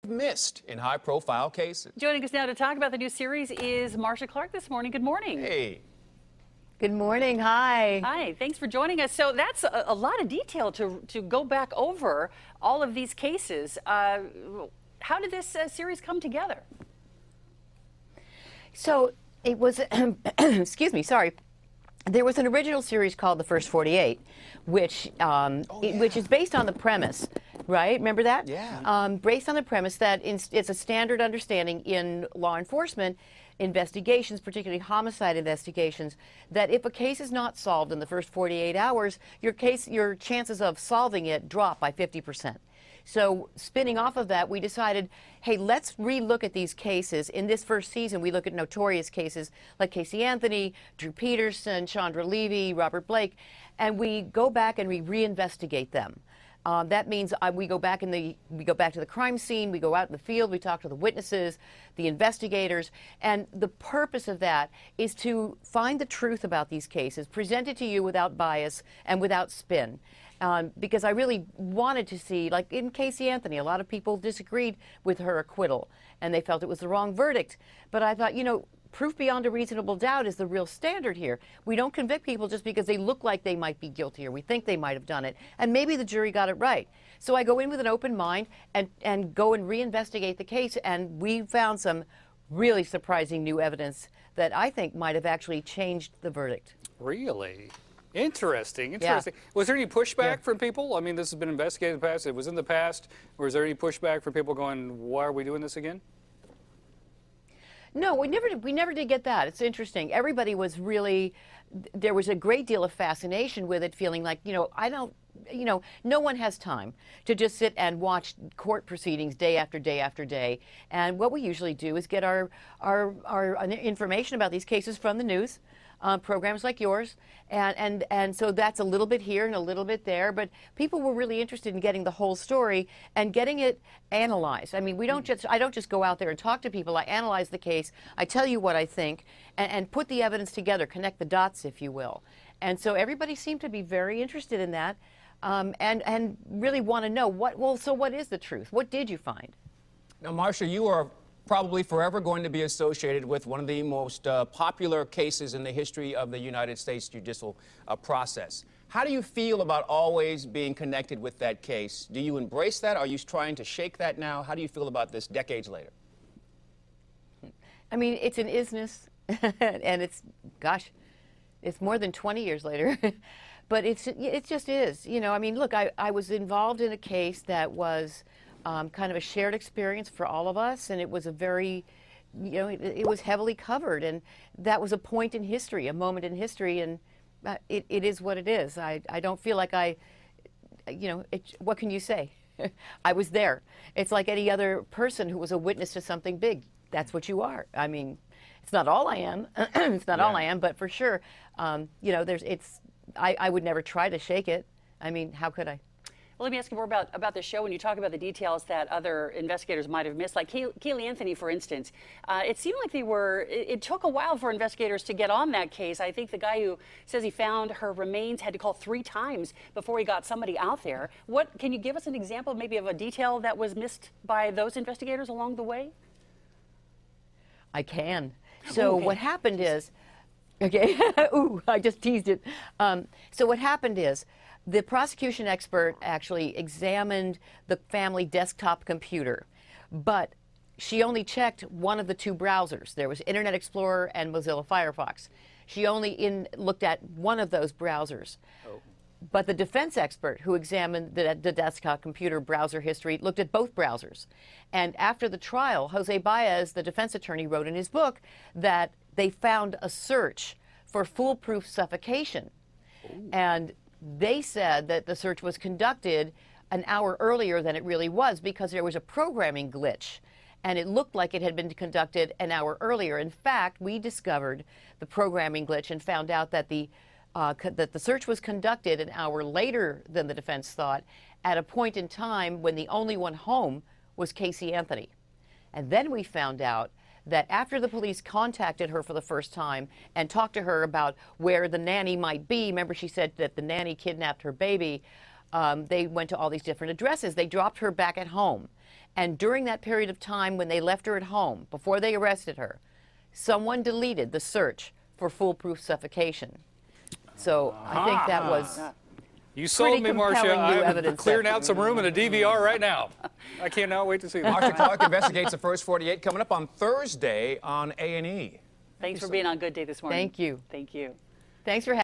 missed in high-profile cases. Joining us now to talk about the new series is Marcia Clark this morning. Good morning. Hey. Good morning. Hi. Hi. Thanks for joining us. So that's a lot of detail to go back over all of these cases. How did this series come together? So it was, excuse me, sorry. There was an original series called The First 48, which is based on the premise, right? Remember that? Yeah. Based on the premise that it's a standard understanding in law enforcement investigations, particularly homicide investigations, that if a case is not solved in the first 48 hours, your chances of solving it drop by 50%. So spinning off of that, we decided, hey, let's re-look at these cases. In this first season, we look at notorious cases like Casey Anthony, Drew Peterson, Chandra Levy, Robert Blake, and we go back and we reinvestigate them. That means we go back to the crime scene, we go out in the field, we talk to the witnesses, the investigators, and the purpose of that is to find the truth about these cases, present it to you without bias and without spin. Because I really wanted to see, like in Casey Anthony, a lot of people disagreed with her acquittal and they felt it was the wrong verdict. But I thought, you know, proof beyond a reasonable doubt is the real standard here. We don't convict people just because they look like they might be guilty or we think they might have done it. And maybe the jury got it right. So I go in with an open mind and go and reinvestigate the case. And we found some really surprising new evidence that I think might have actually changed the verdict. Really? Interesting. Yeah. Was there any pushback from people? I mean, this has been investigated in the past. It was in the past. Or is there any pushback from people going, why are we doing this again? No, we never did get that. It's interesting. Everybody was really, there was a great deal of fascination with it, feeling like, no one has time to just sit and watch court proceedings day after day after day. And what we usually do is get our information about these cases from the news. Programs like yours, and so that's a little bit here and a little bit there, but people were really interested in getting the whole story and getting it analyzed. I mean, I don't just go out there and talk to people. I analyze the case, I tell you what I think, and put the evidence together, connect the dots, if you will. And so everybody seemed to be very interested in that, and really want to know so what is the truth? What did you find? Now, Marcia, you are probably forever going to be associated with one of the most popular cases in the history of the United States judicial process. How do you feel about always being connected with that case? Do you embrace that? Are you trying to shake that now? How do you feel about this decades later? I mean, it's an isness, and it's more than 20 years later. But it just is. You know, I mean, look, I was involved in a case that was kind of a shared experience for all of us, and it was a very, it was heavily covered, and that was a point in history, a moment in history, and it is what it is. I don't feel like what can you say? I was there. It's like any other person who was a witness to something big. That's what you are. I mean, it's not all I am. It's not all I am, but for sure, I would never try to shake it. I mean, how could I? Well, let me ask you more about the show. When you talk about the details that other investigators might have missed, like Kaylee Anthony, for instance, it seemed like it took a while for investigators to get on that case. I think the guy who says he found her remains had to call 3 times before he got somebody out there. Can you give us an example maybe of a detail that was missed by those investigators along the way? I can. So what happened is, ooh, I just teased it. So what happened is, the prosecution expert actually examined the family desktop computer, but she only checked one of the 2 browsers. There was Internet Explorer and Mozilla Firefox. She only looked at one of those browsers. Oh. But the defense expert who examined the desktop computer browser history looked at both browsers. And after the trial, Jose Baez, the defense attorney, wrote in his book that they found a search for foolproof suffocation. Ooh. And they said that the search was conducted an hour earlier than it really was because there was a programming glitch, and it looked like it had been conducted an hour earlier. In fact, we discovered the programming glitch and found out that the search was conducted an hour later than the defense thought, at a point in time when the only one home was Casey Anthony. And then we found out that after the police contacted her for the first time and talked to her about where the nanny might be, remember she said that the nanny kidnapped her baby, They went to all these different addresses. They dropped her back at home. And during that period of time when they left her at home, before they arrested her, someone deleted the search for foolproof suffocation. So I think that was You sold me, Marcia. I'm clearing that out some room in a DVR right now. I cannot wait to see that. Marcia Clark investigates the first 48 coming up on Thursday on A&E. Thanks for being on Good Day this morning. Thank you. Thank you. Thanks for having me.